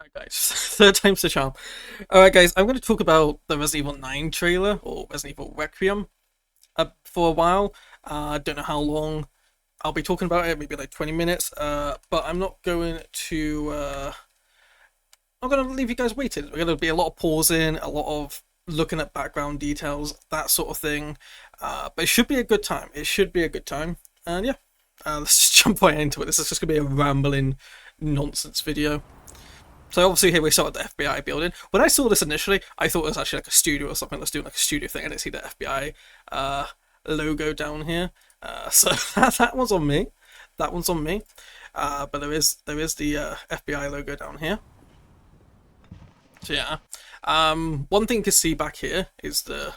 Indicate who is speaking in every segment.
Speaker 1: Alright guys, third time's the charm. Alright guys, I'm going to talk about the Resident Evil 9 trailer, or Resident Evil Requiem, for a while. I don't know how long I'll be talking about it, maybe like 20 minutes, but I'm not going to, I'm going to leave you guys waiting. We're going to be a lot of pausing, a lot of looking at background details, that sort of thing, but it should be a good time. It should be a good time, and yeah, let's just jump right into it. This is just going to be a rambling nonsense video. So obviously here we start at the FBI building. When I saw this initially, I thought it was actually like a studio or something. Let's do like a studio thing. I didn't see the FBI logo down here. So that one's on me. That one's on me. But there is the FBI logo down here. So yeah. One thing you can see back here is the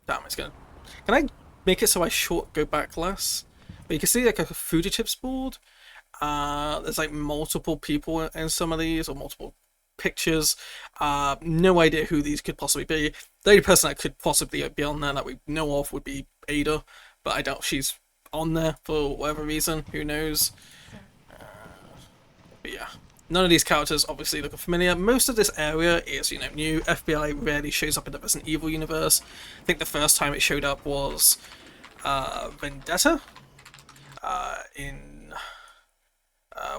Speaker 1: damn, it's gonna. Can I make it so I go back less? But you can see like a fugitives board. There's like multiple people in some of these, or multiple pictures. No idea who these could possibly be. The only person that could possibly be on there that we know of would be Ada, but I doubt she's on there for whatever reason. Who knows? But yeah, none of these characters obviously look familiar. Most of this area is, you know, new. FBI rarely shows up in the Resident Evil universe. I think the first time it showed up was Vendetta in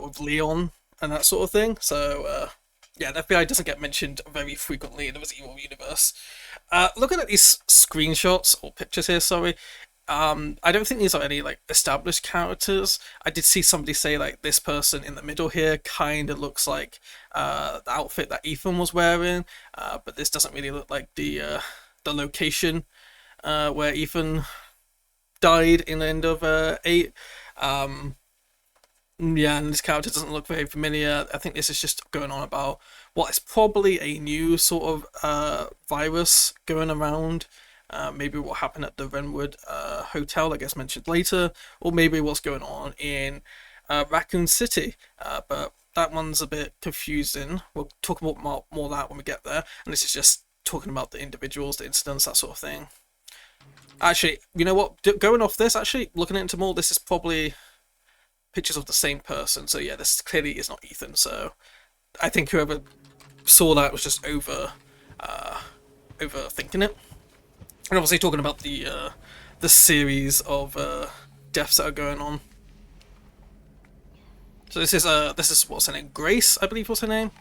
Speaker 1: with Leon and that sort of thing. So yeah, the FBI doesn't get mentioned very frequently in the Resident Evil universe. Looking at these screenshots or pictures here, sorry, I don't think these are any like established characters. I did see somebody say like this person in the middle here kind of looks like the outfit that Ethan was wearing, but this doesn't really look like the location where Ethan died in the end of 8. Yeah, and this character doesn't look very familiar. I think this is just going on about what is probably a new sort of virus going around. Maybe what happened at the Renwood Hotel that gets mentioned later, or maybe what's going on in Raccoon City. But that one's a bit confusing. We'll talk about more of that when we get there. And this is just talking about the individuals, the incidents, that sort of thing. Actually, you know what? Going off this, actually, looking into more, this is probably pictures of the same person. So yeah, this clearly is not Ethan. So I think whoever saw that was just overthinking it. And obviously talking about the series of deaths that are going on. So this is what's her name, Grace, I believe was her name,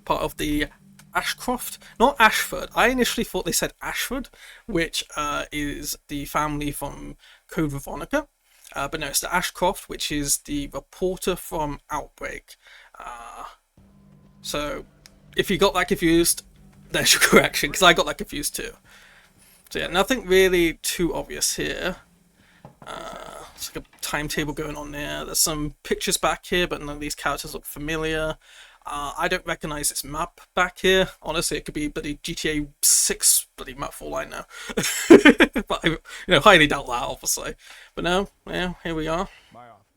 Speaker 1: part of the Ashcroft, not Ashford. I initially thought they said Ashford, which is the family from Code Veronica. But no, it's the Ashcroft, which is the reporter from Outbreak. So, if you got that confused, there's your correction, because I got that confused too. So yeah, nothing really too obvious here. It's like a timetable going on there. There's some pictures back here, but none of these characters look familiar. I don't recognise this map back here. Honestly, it could be bloody GTA 6 bloody map for all I know. But I highly doubt that, obviously. But no, yeah, here we are.
Speaker 2: My office.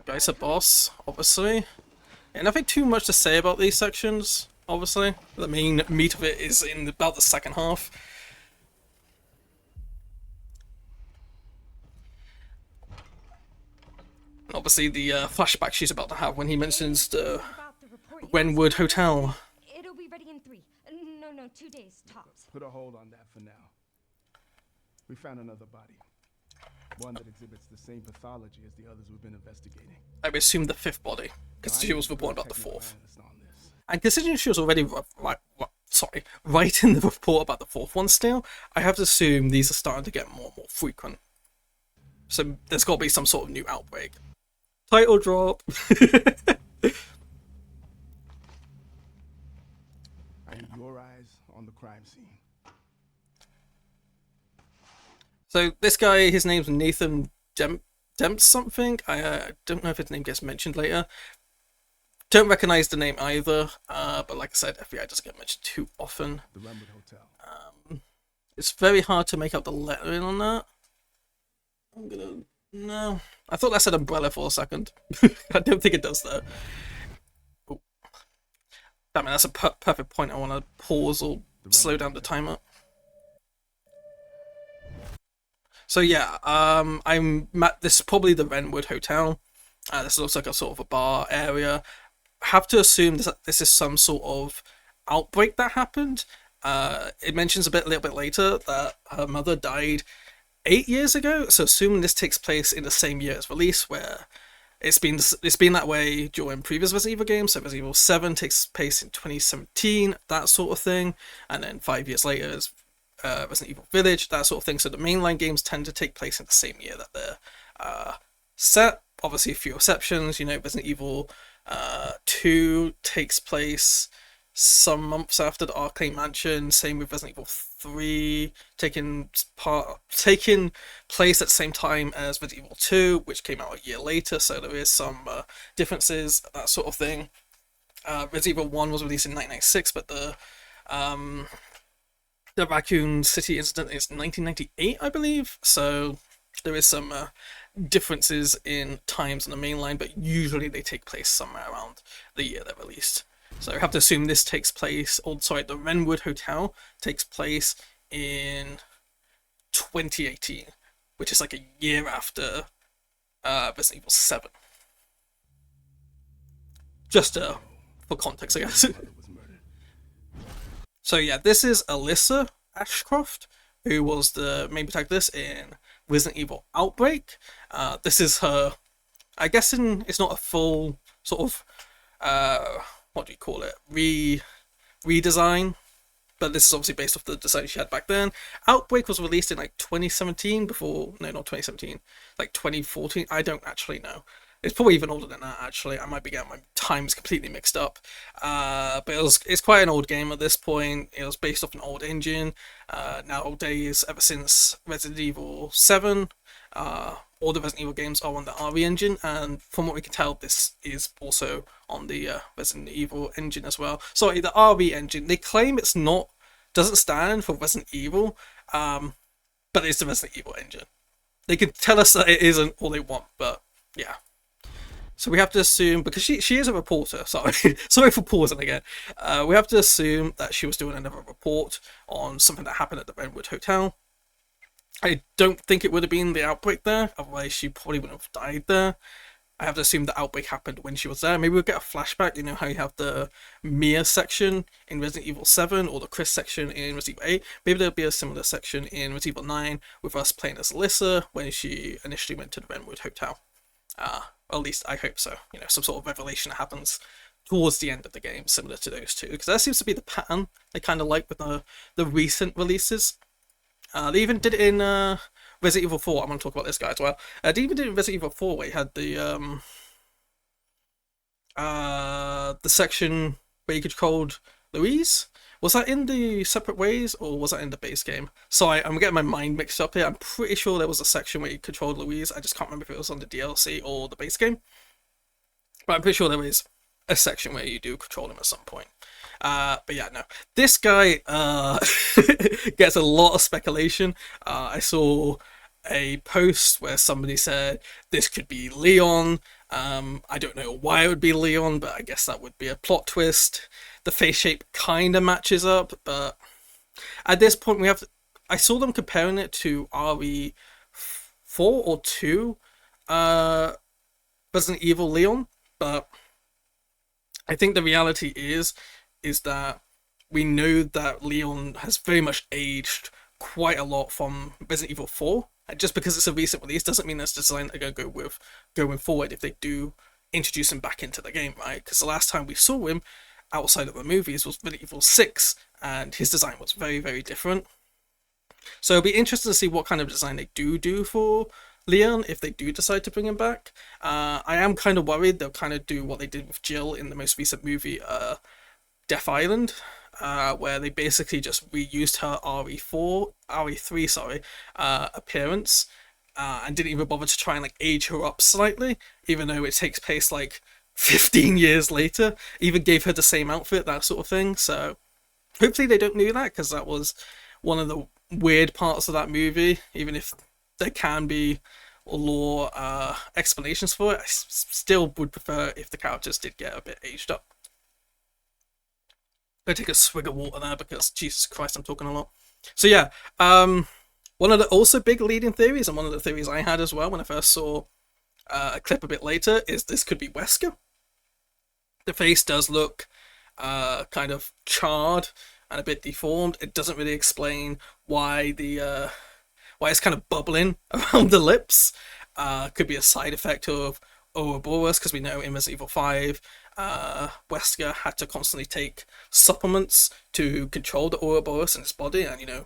Speaker 1: Guy's a boss, obviously. Yeah, nothing too much to say about these sections, obviously. The main meat of it is in about the second half. Obviously, the flashback she's about to have when he mentions the Renwood Hotel.
Speaker 3: It'll be ready in 3. No, 2 days tops.
Speaker 2: Put a hold on that for now. We found another body. One that exhibits the same pathology as the others we've been investigating.
Speaker 1: I would assume the 5th body, because she was reporting about the 4th. And considering she was already writing the report about the 4th one still, I have to assume these are starting to get more and more frequent. So there's got to be some sort of new outbreak. Title drop.
Speaker 2: I need your eyes on the crime scene.
Speaker 1: So this guy, his name's Nathan Demps something. I don't know if his name gets mentioned later. Don't recognize the name either. But like I said, FBI doesn't get mentioned too often.
Speaker 2: The Renwood Hotel.
Speaker 1: It's very hard to make out the lettering on that. No. I thought that said umbrella for a second. I don't think it does though. Oh. Damn it, that's a perfect point. I want to pause or slow down the timer. So yeah, this is probably the Renwood Hotel. This looks like a sort of a bar area. Have to assume this is some sort of outbreak that happened. It mentions a little bit later that her mother died 8 years ago, so assuming this takes place in the same year as release, where it's been that way during previous Resident Evil games. So Resident Evil 7 takes place in 2017, that sort of thing, and then 5 years later is Resident Evil Village, that sort of thing. So the mainline games tend to take place in the same year that they're set. Obviously, a few exceptions. Resident Evil 2 takes place some months after the Arcane Mansion. Same with Resident Evil 3, taking place at the same time as Resident Evil 2, which came out a year later. So there is some differences, that sort of thing. Resident Evil 1 was released in 1996, but the Raccoon City incident is 1998, I believe. So there is some differences in times on the mainline, but usually they take place somewhere around the year they're released. So I have to assume this takes place, the Wrenwood Hotel takes place in 2018, which is like a year after Resident Evil 7. Just for context, I guess. So yeah, this is Alyssa Ashcroft, who was the main protagonist in Resident Evil Outbreak. This is her, I guess it's not a full sort of, what do you call it, redesign, but this is obviously based off the design she had back then. Outbreak was released in like 2017, not 2017, like 2014, I don't actually know. It's probably even older than that, actually. I might be getting my times completely mixed up. But it's quite an old game at this point. It was based off an old engine. Nowadays, ever since Resident Evil 7, all the Resident Evil games are on the RE engine, and from what we can tell, this is also on the Resident Evil engine as well. Sorry, the RE engine. They claim doesn't stand for Resident Evil, but it's the Resident Evil engine. They can tell us that it isn't all they want, but yeah. So we have to assume, because she is a reporter, sorry for pausing again. We have to assume that she was doing another report on something that happened at the Wrenwood Hotel. I don't think it would have been the outbreak there, otherwise she probably wouldn't have died there. I have to assume the outbreak happened when she was there. Maybe we'll get a flashback, how you have the Mia section in Resident Evil 7 or the Chris section in Resident Evil 8. Maybe there'll be a similar section in Resident Evil 9 with us playing as Alyssa when she initially went to the Wrenwood Hotel. Or at least I hope so. Some sort of revelation happens towards the end of the game, similar to those two, because that seems to be the pattern they kind of like with the recent releases. They even did it in Resident Evil 4. I'm going to talk about this guy as well. They even did it in Resident Evil 4 where you had the section where you controlled Louise. Was that in the separate ways, or was that in the base game? Sorry, I'm getting my mind mixed up here. I'm pretty sure there was a section where you controlled Louise. I just can't remember if it was on the DLC or the base game. But I'm pretty sure there is a section where you do control him at some point. But yeah, no. This guy gets a lot of speculation. I saw a post where somebody said this could be Leon. I don't know why it would be Leon, but I guess that would be a plot twist. The face shape kind of matches up, but at this point I saw them comparing it to RE4 or 2 Resident Evil Leon, but I think the reality is that we know that Leon has very much aged quite a lot from Resident Evil 4. And just because it's a recent release doesn't mean that's the design they're going to go with going forward if they do introduce him back into the game, right? Because the last time we saw him outside of the movies was Resident Evil 6, and his design was very, very different. So it'll be interesting to see what kind of design they do for Leon if they do decide to bring him back. I am kind of worried they'll kind of do what they did with Jill in the most recent movie, Death Island, where they basically just reused her RE3 appearance, and didn't even bother to try and age her up slightly, even though it takes place 15 years later. Even gave her the same outfit, that sort of thing. So hopefully they don't do that, because that was one of the weird parts of that movie. Even if there can be lore explanations for it, I still would prefer if the characters did get a bit aged up. I'm gonna take a swig of water there because Jesus Christ, I'm talking a lot. So yeah, one of the also big leading theories, and one of the theories I had as well when I first saw a clip a bit later is this could be Wesker. The face does look kind of charred and a bit deformed. It doesn't really explain why why it's kind of bubbling around the lips. Could be a side effect of Ouroboros, because we know in Resident Evil 5, Wesker had to constantly take supplements to control the Ouroboros in his body, and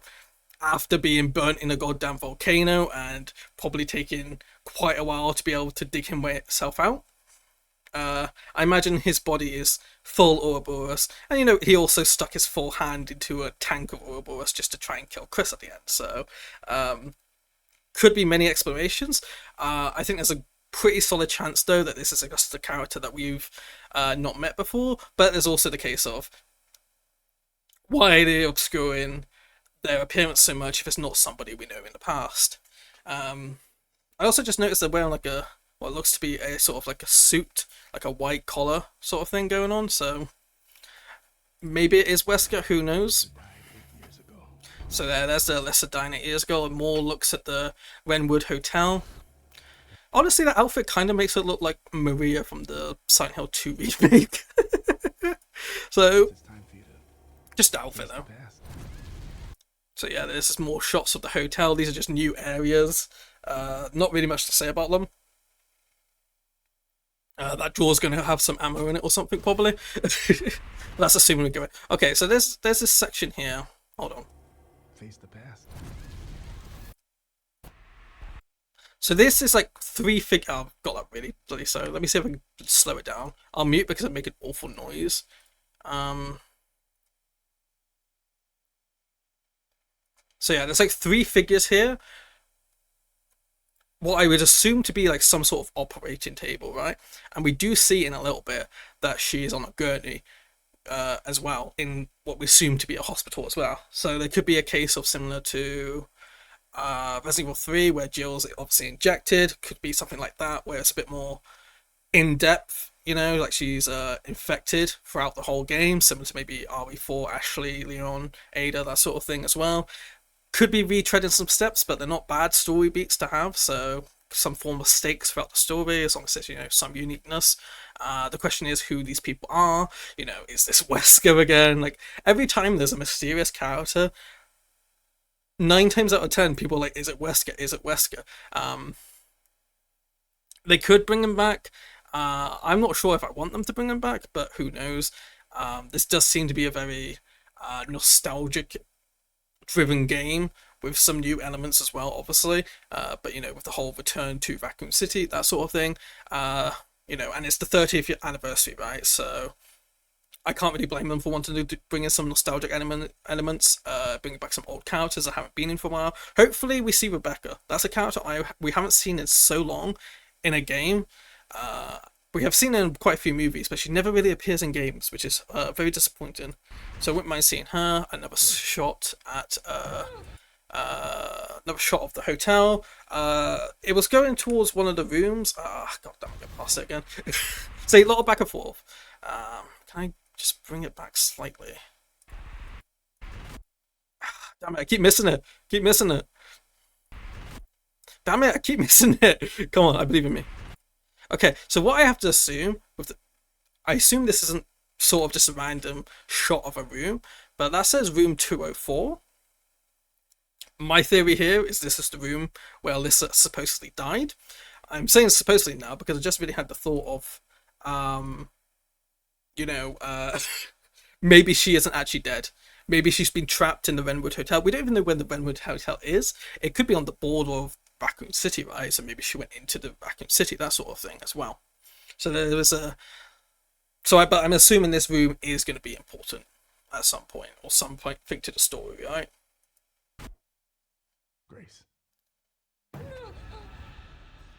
Speaker 1: after being burnt in a goddamn volcano and probably taking quite a while to be able to dig himself out. I imagine his body is full Ouroboros, and he also stuck his full hand into a tank of Ouroboros just to try and kill Chris at the end. So, could be many explanations. I think there's a pretty solid chance though that this is just a character that we've not met before, but there's also the case of why are they obscuring their appearance so much if it's not somebody we know in the past. I also just noticed they're wearing like what looks to be a sort of like a suit, like a white collar sort of thing going on, so maybe it is Wesker, who knows. So there's the lesser dying 8 years ago, and more looks at the Wrenwood Hotel. Honestly, that outfit kind of makes it look like Maria from the Silent Hill 2 remake. So, just the outfit though. So yeah, there's just more shots of the hotel. These are just new areas. Not really much to say about them. That drawer's going to have some ammo in it or something, probably. That's assuming we go in. Okay, so there's this section here. Hold on.
Speaker 2: Face the past.
Speaker 1: So this is like Oh, I've got that really bloody slow. Let me see if I can slow it down. I'll mute because I make an awful noise. So yeah, there's like 3 figures here. What I would assume to be like some sort of operating table, right? And we do see in a little bit that she is on a gurney as well, in what we assume to be a hospital as well. So there could be a case of similar to Resident Evil 3, where Jill's obviously injected. Could be something like that, where it's a bit more in-depth, like she's infected throughout the whole game, similar to maybe RE4, Ashley, Leon, Ada, that sort of thing as well. Could be retreading some steps, but they're not bad story beats to have, so some form of stakes throughout the story, as long as there's, some uniqueness. The question is who these people are. Is this Wesker again? Like, every time there's a mysterious character, 9 times out of 10, people are like, is it Wesker? Is it Wesker? They could bring him back. I'm not sure if I want them to bring him back, but who knows? This does seem to be a very nostalgic driven game with some new elements as well, obviously, but with the whole return to Raccoon City, that sort of thing, and it's the 30th anniversary, right? So I can't really blame them for wanting to bring in some nostalgic elements, bring back some old characters that haven't been in for a while. Hopefully we see Rebecca. That's a character we haven't seen in so long in a game. We have seen her in quite a few movies, but she never really appears in games, which is very disappointing. So I wouldn't mind seeing her. Another shot at another shot of the hotel. It was going towards one of the rooms. God damn, I'm gonna pass it again. So a lot of back and forth. Can I just bring it back slightly? Damn it, I keep missing it. Damn it, I keep missing it. Come on, I believe in me. Okay, so what I have to assume I assume this isn't sort of just a random shot of a room, but that says room 204. My theory here is this is the room where Alyssa supposedly died. I'm saying supposedly now because I just really had the thought of, maybe she isn't actually dead. Maybe she's been trapped in the Wrenwood Hotel. We don't even know where the Wrenwood Hotel is. It could be on the border of Raccoon City, right? So maybe she went into the Raccoon City, that sort of thing as well. So there was but I'm assuming this room is going to be important at some point, or some point think to the story, right?
Speaker 2: Grace.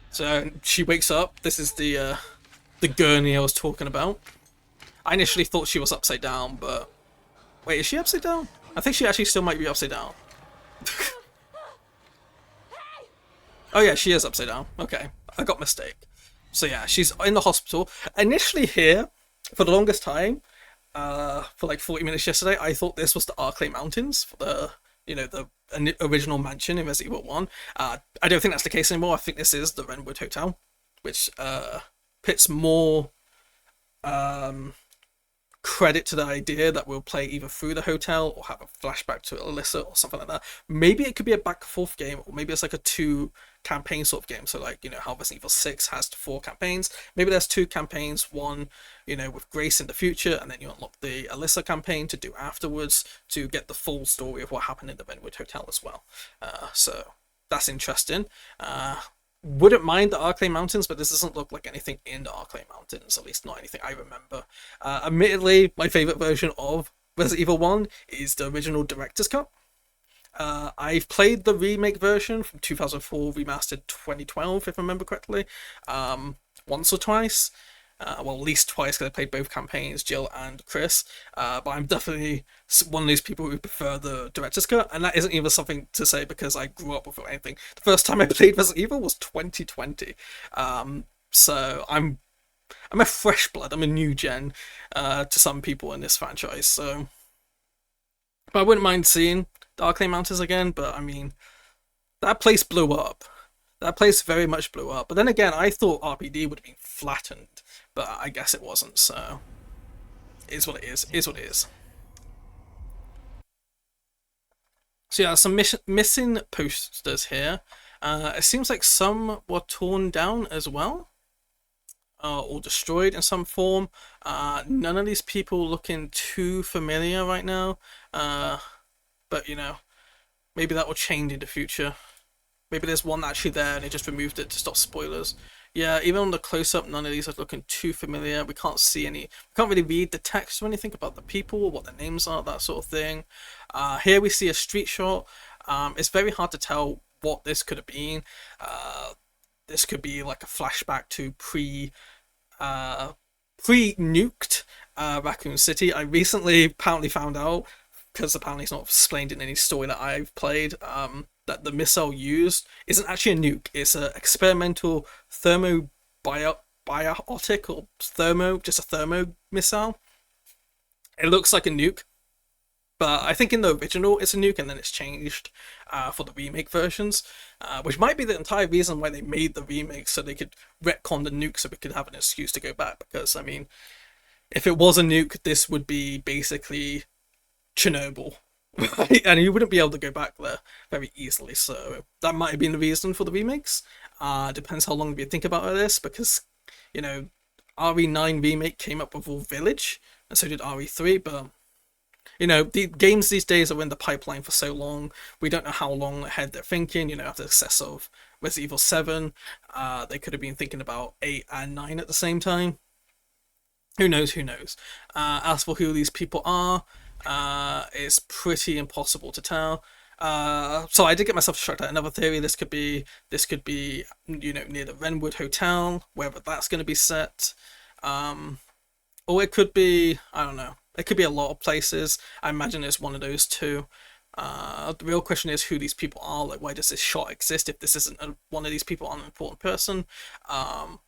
Speaker 1: So she wakes up. This is the gurney I was talking about. I initially thought she was upside down, but wait, is she upside down? I think she actually still might be upside down. Oh yeah, she is upside down. Okay, I got mistake. So yeah, she's in the hospital. Initially here, for the longest time, for like 40 minutes yesterday, I thought this was the Arklay Mountains, for the original mansion in Resident Evil 1. I don't think that's the case anymore. I think this is the Wrenwood Hotel. which puts more credit to the idea that we'll play either through the hotel or have a flashback to Alyssa or something like that. Maybe it could be a back and forth game, or maybe it's like a two campaign sort of game. So like, how Resident Evil 6 has 4 campaigns. Maybe there's 2 campaigns, one, with Grace in the future, and then you unlock the Alyssa campaign to do afterwards to get the full story of what happened in the Redwood Hotel as well. So that's interesting. Wouldn't mind the Arclay Mountains, but this doesn't look like anything in the Arclay Mountains, at least not anything I remember. Admittedly, my favourite version of Resident Evil 1 is the original Director's Cut. I've played the remake version from 2004, remastered 2012, if I remember correctly, once or twice. Well, at least twice, because I played both campaigns, Jill and Chris. But I'm definitely one of those people who prefer the director's cut, and that isn't even something to say because I grew up with anything. The first time I played Resident Evil was 2020. So I'm a fresh blood. I'm a new gen to some people in this franchise. So, but I wouldn't mind seeing Darkley Mountains again. But I mean, that place blew up. That place very much blew up. But then again, I thought RPD would have been flattened, but I guess it wasn't, so it is what it is. It is what it is. So yeah, some missing posters here. It seems like some were torn down as well, or destroyed in some form. None of these people looking too familiar right now, but maybe that will change in the future. Maybe there's one actually there and they just removed it to stop spoilers. Yeah, even on the close-up, none of these are looking too familiar. We can't see any, we can't really read the text or anything about the people or what their names are, that sort of thing. Here we see a street shot. It's very hard to tell what this could have been. This could be like a flashback to pre-nuked Raccoon City. I recently apparently found out, because apparently it's not explained in any story that I've played, that the missile used isn't actually a nuke. It's an experimental thermobiotic or just a thermo missile. It looks like a nuke, but I think in the original it's a nuke, and then it's changed for the remake versions, which might be the entire reason why they made the remake, so they could retcon the nuke so we could have an excuse to go back. Because I mean, if it was a nuke, this would be basically Chernobyl. Right? And you wouldn't be able to go back there very easily, so that might have been the reason for the remakes. Depends how long you think about this, because RE9 remake came up with All Village, and so did RE3, but the games these days are in the pipeline for so long, we don't know how long ahead they're thinking. After the success of Resident Evil 7, they could have been thinking about 8 and 9 at the same time. Who knows? As for who these people are, it's pretty impossible to tell. So I did get myself distracted at another theory. This could be near the Renwood Hotel, wherever that's going to be set. Or it could be, I don't know, it could be a lot of places. I imagine it's one of those two. The real question is who these people are. Like, why does this shot exist if this isn't one of these people, an important person? I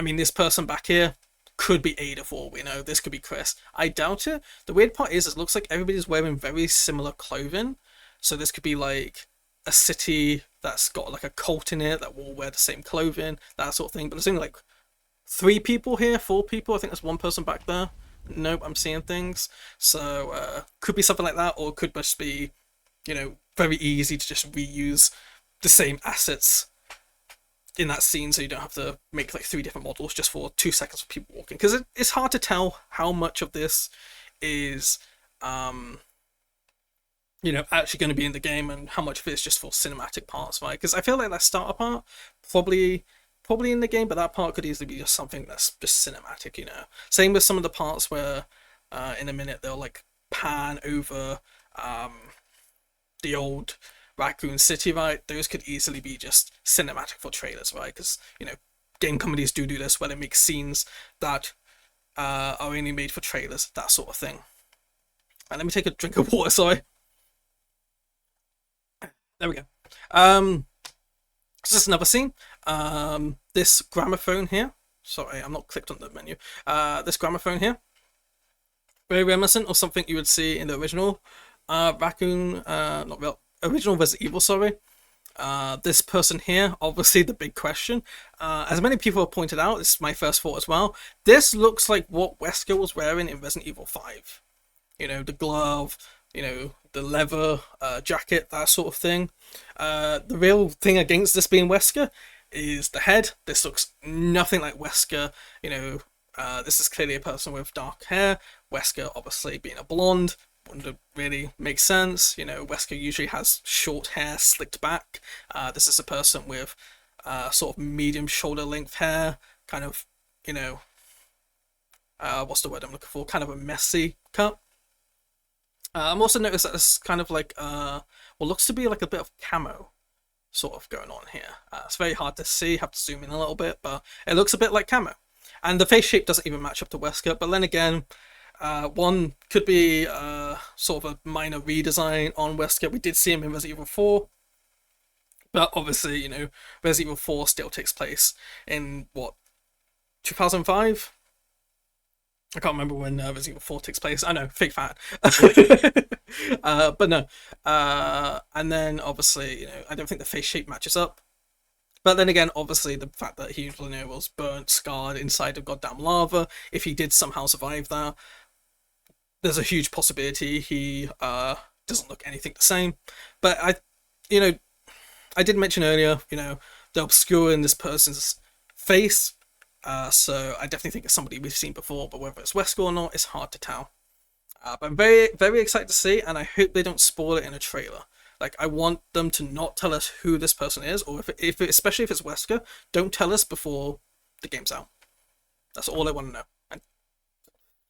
Speaker 1: mean, this person back here could be Ada for all we know. This could be Chris. I doubt it. The weird part is it looks like everybody's wearing very similar clothing. So this could be like a city that's got like a cult in it that will wear the same clothing, that sort of thing. But there's only like 3 people here, 4 people. I think there's one person back there. Nope, I'm seeing things. So could be something like that, or it could just be, very easy to just reuse the same assets in that scene, so you don't have to make like 3 different models just for 2 seconds of people walking, because it's hard to tell how much of this is actually going to be in the game and how much of it is just for cinematic parts, right? Because I feel like that starter part probably in the game, but that part could easily be just something that's just cinematic. Same with some of the parts where in a minute they'll like pan over the old Raccoon City, right? Those could easily be just cinematic for trailers, right? Because game companies do this where they make scenes that are only made for trailers, that sort of thing. And let me take a drink of water. Sorry. There we go. This is another scene. This gramophone here. Sorry, I'm not clicked on the menu. This gramophone here. Very reminiscent of something you would see in the original original Resident Evil, sorry. This person here, obviously the big question. As many people have pointed out, this is my first thought as well. This looks like what Wesker was wearing in Resident Evil 5. You know, the glove, you know, the leather jacket, that sort of thing. The real thing against this being Wesker is the head. This looks nothing like Wesker. You know, this is clearly a person with dark hair. Wesker, obviously, being a blonde, wouldn't really make sense. You know, Wesker usually has short hair slicked back. This is a person with sort of medium shoulder length hair, kind of, you know, what's the word I'm looking for? Kind of a messy cut. I'm also noticed that this kind of like what looks to be like a bit of camo sort of going on here. It's very hard to see, have to zoom in a little bit, but it looks a bit like camo. And the face shape doesn't even match up to Wesker, but then again, one could be sort of a minor redesign on Wesker. We did see him in Resident Evil 4, but obviously, you know, Resident Evil 4 still takes place in, what, 2005? I can't remember when Resident Evil 4 takes place. I know, fake fan. But no. And then, obviously, you know, I don't think the face shape matches up. But then again, obviously, the fact that he, you know, was burnt, scarred inside of goddamn lava, if he did somehow survive that, there's a huge possibility he doesn't look anything the same. But you know, I did mention earlier, you know, the obscure in this person's face. So I definitely think it's somebody we've seen before, but whether it's Wesker or not, it's hard to tell. But I'm very, very excited to see, and I hope they don't spoil it in a trailer. Like, I want them to not tell us who this person is, or especially if it's Wesker, don't tell us before the game's out. That's all I want to know. And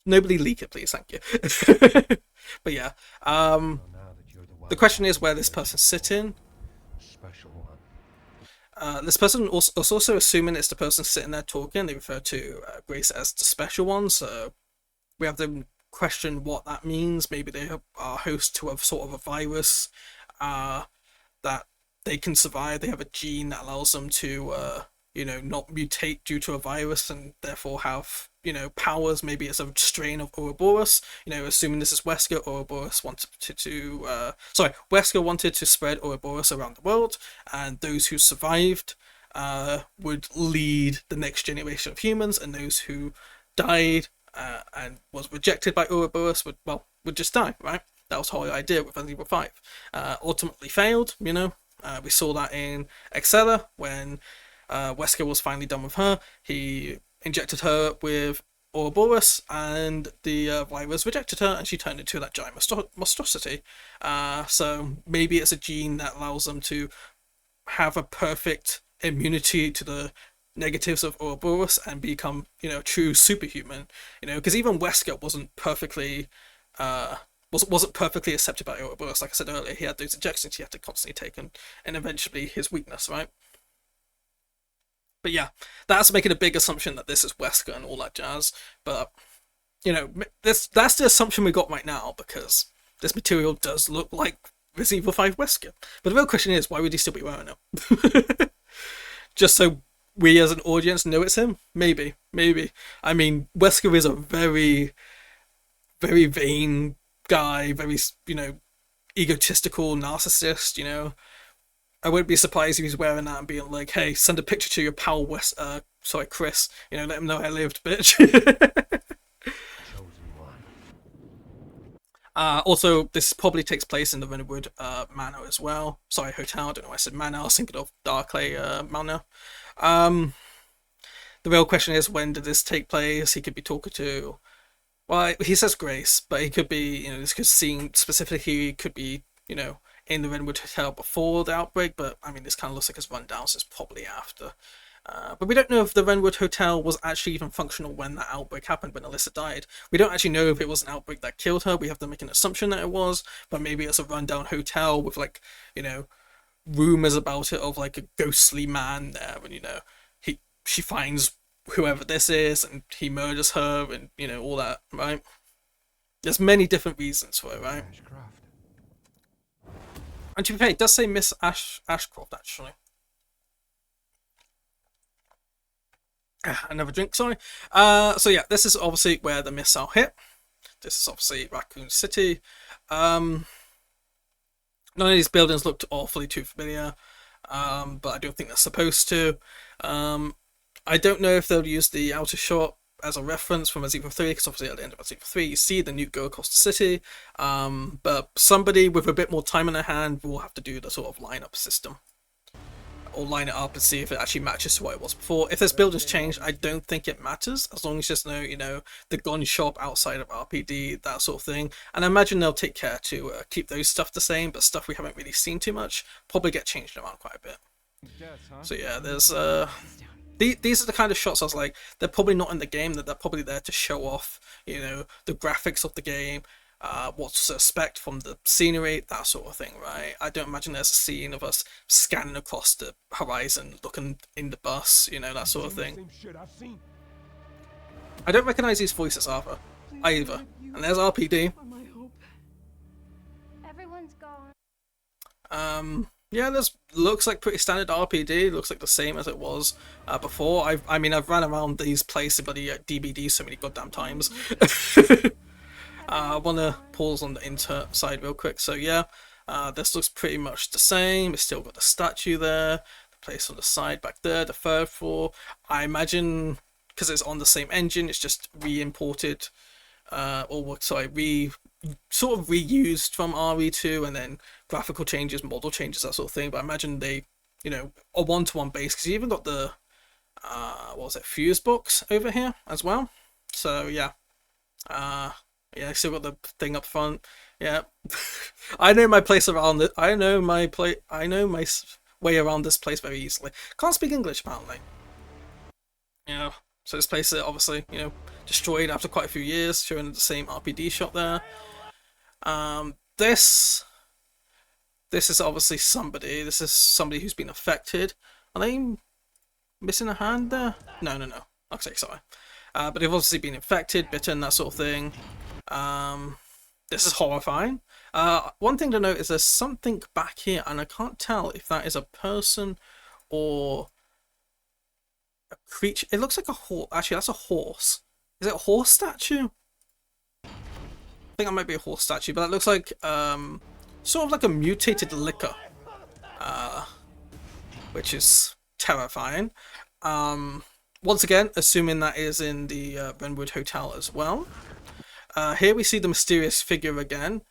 Speaker 1: nobody leak it, please, thank you. But yeah, the question is where this person's sitting. This person is also assuming it's the person sitting there talking. They refer to Grace as the special one, so we have them question what that means. Maybe they are host to a sort of a virus that they can survive. They have a gene that allows them to, you know, not mutate due to a virus and therefore have, you know, powers. Maybe it's a strain of Ouroboros. You know, assuming this is Wesker, Wesker wanted to spread Ouroboros around the world, and those who survived would lead the next generation of humans, and those who died and was rejected by Ouroboros would just die, right? That was the whole idea with Resident Evil 5. Ultimately failed, you know. We saw that in Excella when Wesker was finally done with her. He injected her with Ouroboros, and the virus rejected her, and she turned into that giant monstrosity. So maybe it's a gene that allows them to have a perfect immunity to the negatives of Ouroboros and become, you know, true superhuman. You know, because even Wesker wasn't perfectly wasn't perfectly accepted by Ouroboros. Like I said earlier, he had those injections he had to constantly take, and eventually his weakness, right? But yeah, that's making a big assumption that this is Wesker and all that jazz. But, you know, that's the assumption we got right now, because this material does look like Resident Evil 5 Wesker. But the real question is, why would he still be wearing it? Just so we as an audience know it's him? Maybe. I mean, Wesker is a very, very vain guy, very, you know, egotistical narcissist, you know. I wouldn't be surprised if he's wearing that and being like, hey, send a picture to your pal Chris, you know, let him know I lived, bitch. Also, this probably takes place in the Renwood Manor as well. Sorry, hotel, I don't know why I said manor, I was thinking of Darkley Manor. The real question is, when did this take place? He could be talking to, well, he says Grace, but he could be, you know, this could seem specifically, he could be, you know, in the Renwood Hotel before the outbreak, but I mean, this kind of looks like it's run down, so it's probably after. But we don't know if the Renwood Hotel was actually even functional when that outbreak happened, when Alyssa died. We don't actually know if it was an outbreak that killed her. We have to make an assumption that it was, but maybe it's a rundown hotel with, like, you know, rumors about it of like a ghostly man there, and, you know, she finds whoever this is and he murders her, and, you know, all that, right? There's many different reasons for it, right? And to be fair, it does say Miss Ashcroft, actually. Another drink, sorry. So yeah, this is obviously where the missile hit. This is obviously Raccoon City. None of these buildings looked awfully too familiar. but I don't think they're supposed to. Um, I don't know if they'll use the outer shot as a reference from Resident Evil 3, because obviously at the end of Resident Evil 3 you see the nuke go across the city, but somebody with a bit more time in their hand will have to do the sort of lineup system, or line it up and see if it actually matches to what it was before. If there's buildings changed, I don't think it matters, as long as just know, the gun shop outside of RPD, that sort of thing. And I imagine they'll take care to keep those stuff the same, but stuff we haven't really seen too much probably get changed around quite a bit.
Speaker 2: Yes, huh?
Speaker 1: So yeah, there's these are the kind of shots I was like, they're probably not in the game, that they're probably there to show off, the graphics of the game, what to expect from the scenery, that sort of thing, right? I don't imagine there's a scene of us scanning across the horizon, looking in the bus, that sort of thing.
Speaker 2: Same shit I've seen.
Speaker 1: I don't recognize these voices either. And there's RPD.
Speaker 3: My hope. Everyone's gone.
Speaker 1: Yeah, this looks like pretty standard RPD. Looks like the same as it was before. I mean, I've ran around these places, bloody DBD so many goddamn times. I want to pause on the insert side real quick. So yeah, this looks pretty much the same. It's still got the statue there, the place on the side back there, the third floor. I imagine because it's on the same engine, it's just re-imported, sort of reused from RE2, and then graphical changes, model changes, that sort of thing. But I imagine they, a one-to-one base, because you even got the, fuse box over here as well. So yeah, yeah, I still got the thing up front. Yeah, I know my place around it. I know my way around this place very easily. Can't speak English apparently. So this place is obviously, destroyed after quite a few years, showing the same RPD shot there. This is obviously somebody. This is somebody who's been affected. Are they missing a hand there? No. Okay, sorry. But they've obviously been infected, bitten, that sort of thing. This is horrifying. One thing to note is there's something back here, and I can't tell if that is a person or a creature. It looks like a horse. Actually, that's a horse. Is it a horse statue? I think that might be a horse statue, but that looks like sort of like a mutated liquor, which is terrifying. Once again, assuming that is in the Brentwood Hotel as well. Here we see the mysterious figure again.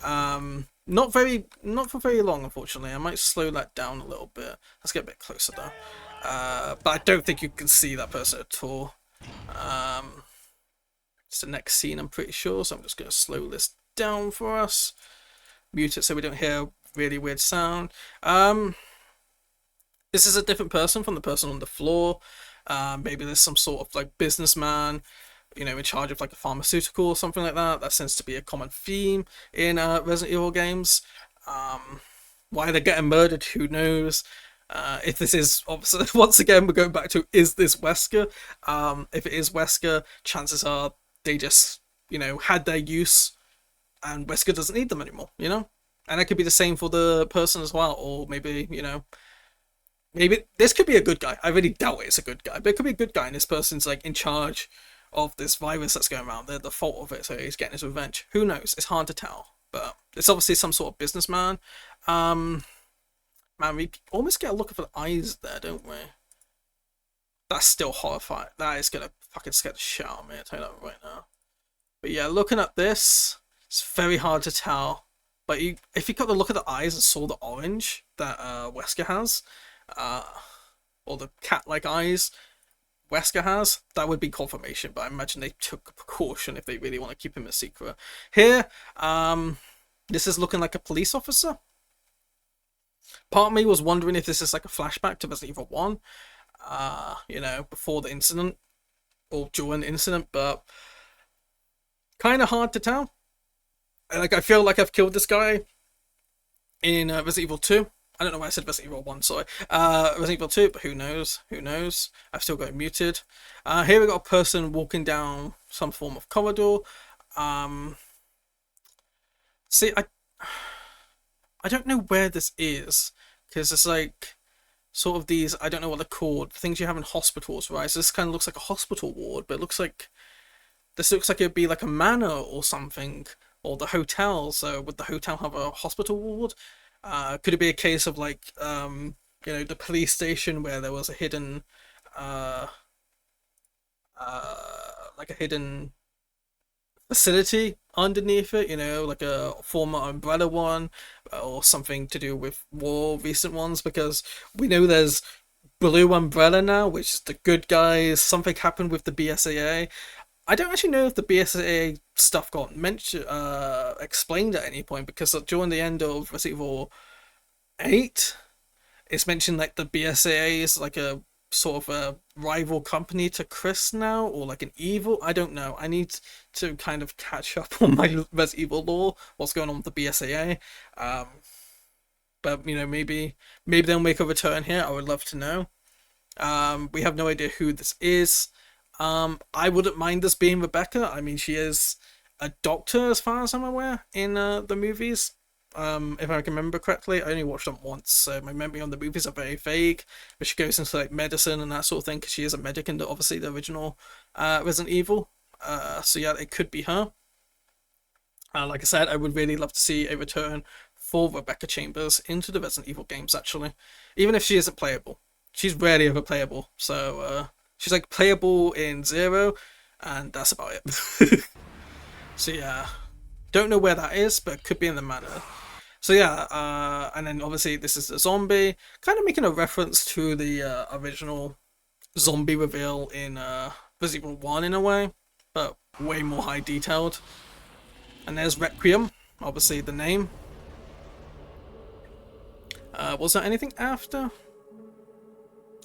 Speaker 1: Not for very long, unfortunately. I might slow that down a little bit. Let's get a bit closer though. But I don't think you can see that person at all. It's the next scene, I'm pretty sure, so I'm just going to slow this down for us. Mute it so we don't hear a really weird sound. This is a different person from the person on the floor. Maybe there's some sort of like businessman, in charge of like a pharmaceutical or something like that. That seems to be a common theme in Resident Evil games. Why they're getting murdered, who knows? If this is, obviously, once again, we're going back to, is this Wesker? If it is Wesker, chances are they just, had their use and Wesker doesn't need them anymore, And it could be the same for the person as well, or maybe, maybe this could be a good guy. I really doubt it's a good guy, but it could be a good guy and this person's like in charge of this virus that's going around. They're the fault of it, so he's getting his revenge. Who knows? It's hard to tell, but it's obviously some sort of businessman. Man, we almost get a look at the eyes there, don't we? That's still horrifying. That is gonna fucking scare the shit out of me, I'll tell you that right now. But yeah, looking at this, it's very hard to tell. But if you got to look at the eyes and saw the orange that Wesker has, or the cat-like eyes Wesker has, that would be confirmation. But I imagine they took a precaution if they really want to keep him a secret. Here, this is looking like a police officer. Part of me was wondering if this is like a flashback to Resident Evil 1, before the incident, or during the incident, but kind of hard to tell. Like, I feel like I've killed this guy in Resident Evil 2. I don't know why I said Resident Evil 1, sorry. Resident Evil 2, but who knows? Who knows? I've still got it muted. Here we got a person walking down some form of corridor. See, I don't know where this is, because it's like sort of these, I don't know what they're called, things you have in hospitals, right? So this kind of looks like a hospital ward, but this looks like it'd be like a manor or something, or the hotel. So would the hotel have a hospital ward? Could it be a case of like the police station where there was a hidden, uh, like a hidden facility underneath it, like a former Umbrella one, or something to do with more recent ones, because we know there's Blue Umbrella now, which is the good guys. Something happened with the BSAA. I don't actually know if the BSAA stuff got mentioned, explained at any point, because during the end of Resident Evil 8, it's mentioned like the BSAA is like a sort of a rival company to Chris now, or like an evil. I don't know. I need to kind of catch up on my Resident Evil lore. What's going on with the BSAA? But maybe they'll make a return here. I would love to know. We have no idea who this is. I wouldn't mind this being Rebecca. I mean, she is a doctor as far as I'm aware in the movies. If I can remember correctly, I only watched them once, so my memory on the movies are very vague. But she goes into like medicine and that sort of thing because she is a medic in obviously the original Resident Evil. So yeah, it could be her. Like I said, I would really love to see a return for Rebecca Chambers into the Resident Evil games, actually. Even if she isn't playable. She's rarely ever playable. So, she's like playable in Zero, and that's about it. So yeah, don't know where that is, but it could be in the manor. So yeah, and then obviously this is a zombie, kind of making a reference to the original zombie reveal in Resident Evil 1 in a way, but way more high detailed. And there's Requiem, obviously the name. Was there anything after?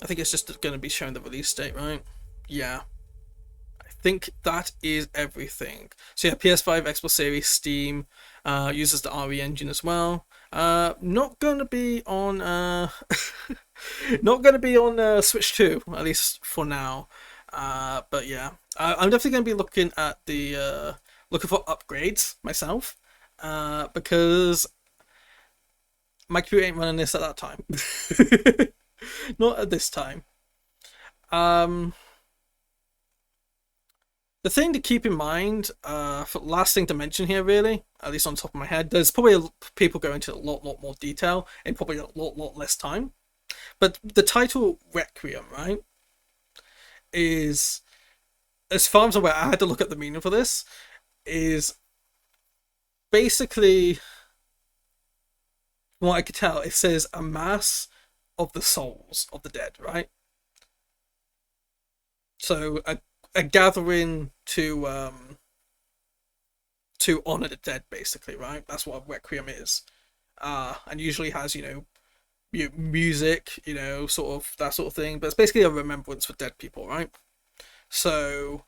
Speaker 1: I think it's just going to be showing the release date, right? Yeah. I think that is everything. So yeah, PS5, Xbox Series, Steam, uses the RE engine as well. Not going to be on not going to be on Switch 2, at least for now. But yeah, I'm definitely going to be looking at the looking for upgrades myself, because my computer ain't running this at that time. Not at this time. The thing to keep in mind, for last thing to mention here, really, at least on top of my head, there's probably people go into a lot more detail in probably a lot less time. But the title Requiem, right, is, as far as I'm aware, I had to look at the meaning for this, is basically, from what I could tell, it says a mass of the souls of the dead, right? So a gathering to honor the dead, basically, right? That's what a Requiem is, and usually has music, sort of that sort of thing. But it's basically a remembrance for dead people, right? So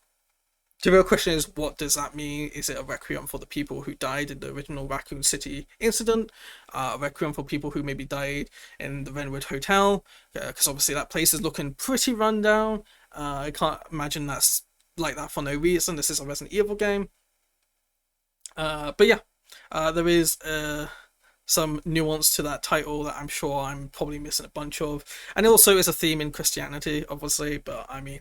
Speaker 1: the real question is, what does that mean? Is it a requiem for the people who died in the original Raccoon City incident? A requiem for people who maybe died in the Renwood Hotel? Because obviously that place is looking pretty rundown. I can't imagine that's like that for no reason. This is a Resident Evil game. But yeah, there is some nuance to that title that I'm sure I'm probably missing a bunch of. And it also is a theme in Christianity, obviously, but I mean,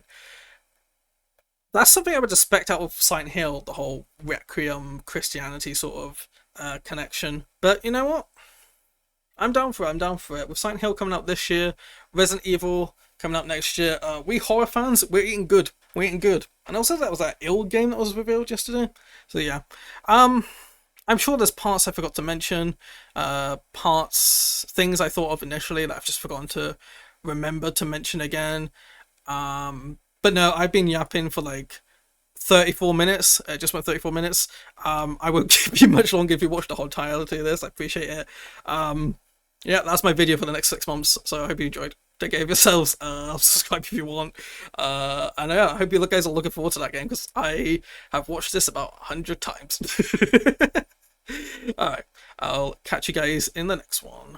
Speaker 1: that's something I would expect out of Silent Hill, the whole Requiem Christianity sort of connection. But you know what? I'm down for it. With Silent Hill coming out this year, Resident Evil coming out next year, we horror fans, we're eating good. And also that was that ill game that was revealed yesterday. So yeah. I'm sure there's parts I forgot to mention, things I thought of initially that I've just forgotten to remember to mention again. But no, I've been yapping for like 34 minutes. Just went 34 minutes. I won't keep you much longer if you watch the whole entirety of this. I appreciate it. Yeah, that's my video for the next 6 months. So I hope you enjoyed. Take care of yourselves. Subscribe if you want. And yeah, I hope you guys are looking forward to that game, because I have watched this about 100 times. Alright, I'll catch you guys in the next one.